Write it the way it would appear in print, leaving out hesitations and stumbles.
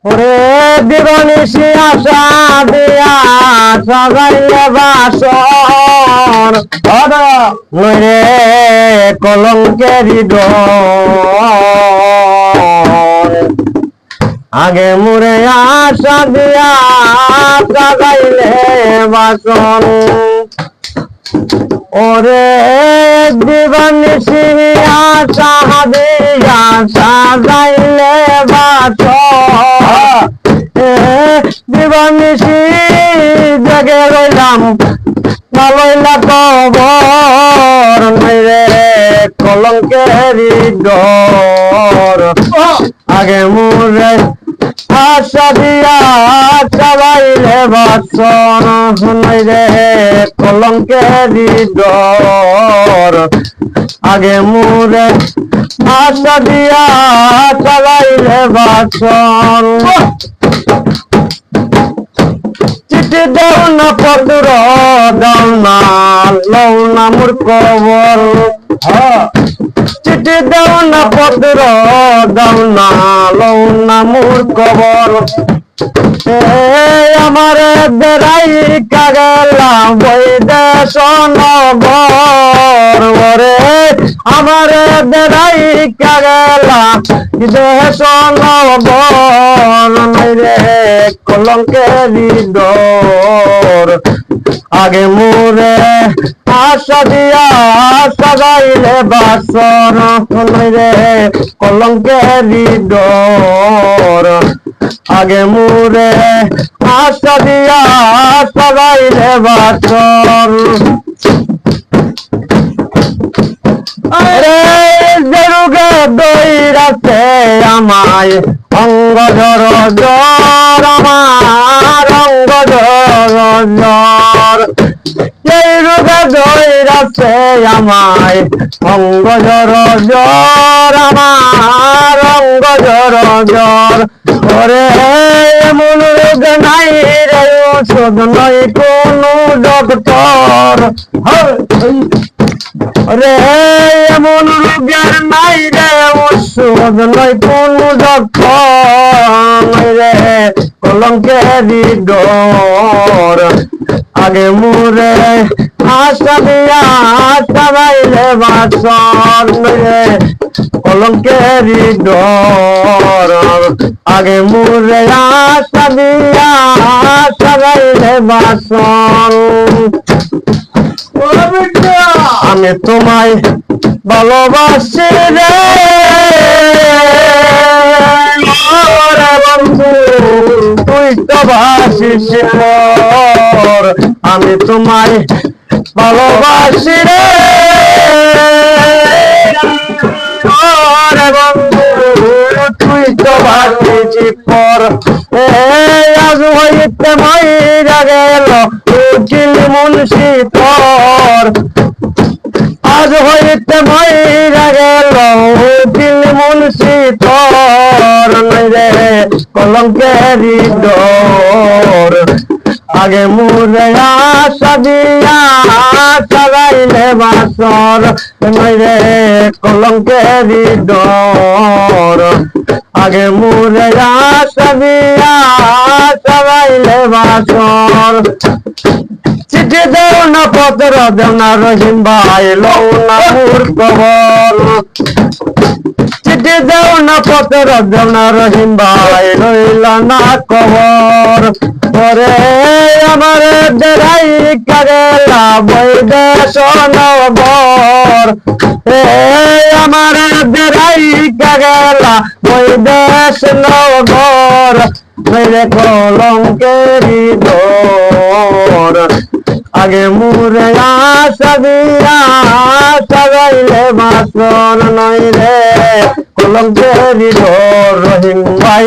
ওরে দিবানিশি আশা দিয়া সাজাইলে বাসর ওরে কলঙ্কেরি ডোর আগে মুরে আশা দিয়া সাজাইলে বাসর ওরে দিবানিশি আশা দিয়া সাজাইলে বাসর দিবানিশি জেগে রইলাম লইলা কবর রে কলঙ্কেরি ডোর আগে মুরে আশা দিয়া চালাইলে বাসন রে কলঙ্কেরি ডোর আগে মুরে আশা দিয়া চালাইলে বাসন চিঠি দেও না পত্র দাও না লও না মোর কবর চিঠি দেও না পত্র দাও না লও না মোর কবর আমার বেড়াই কাগলা বৈদেশ নগর ওরে আমার বেড়াই কাগলা দেশ নগর রে কলঙ্কেরি ডোর আগে মোরে আশা দিয়া সাজাইলে বাসর রে কলঙ্কেরি ডোর আগে মুরে আশা দিয়া সাজাইলে বাসর রে জরুগে দইরাছে আমায় অঙ্গ জর জ্বর আমার অঙ্গ জর জ্বর এই রোগে দইরাছে আমায় অঙ্গ জর জ্বর আমার অঙ্গ জর জ্বর ওরে এমন রোগ নাই রে ওষুধ নয় কোনো ডক্টর রে এমন রোগের নাই রে ওষুধ নয় কোনো ডক্টর রে কলঙ্কেরি ডোর আগে মুরে আশা দিয়া সাজাইলে বাসর রে কলঙ্কেরি ডোর আগে মুরে আশা দিয়া সাজাইলে বাসর আমি তোমায় ভালোবাসি রে বন্ধু তুই তো ভাসিস আমি তোমায় ভালোবাসি রে বন্ধু তুই তো ভাসিস পর আজ হইতে মাইরা গেল উকিল মুন্সি তোর আজ হইতে মাইরা গেল উকিল মুন্সি তোর রে কলঙ্কেরি ডোর আগে মুরে আশা দিয়া সাজাইলে বাসর রে কলঙ্কেরি ডোর আগে মুরে আশা দিয়া সাজাইলে বাসর চিঠি দেও না পত্র দেও না রহিম ভাই লও না মোর কবর চিঠি দেও না পত্র দেও না রহিম ভাই লইলা না কবর ওরে আমার দেরাই কাগেলা বৈদেশ নগর আমার দেরাই কাগেলা বৈদেশ নগর রে কলঙ্কেরি ডোর আগে মুরে আশা দিয়া সাজাইলে বাসর নয় রে কলঙ্কেরি ডোর রহিম ভাই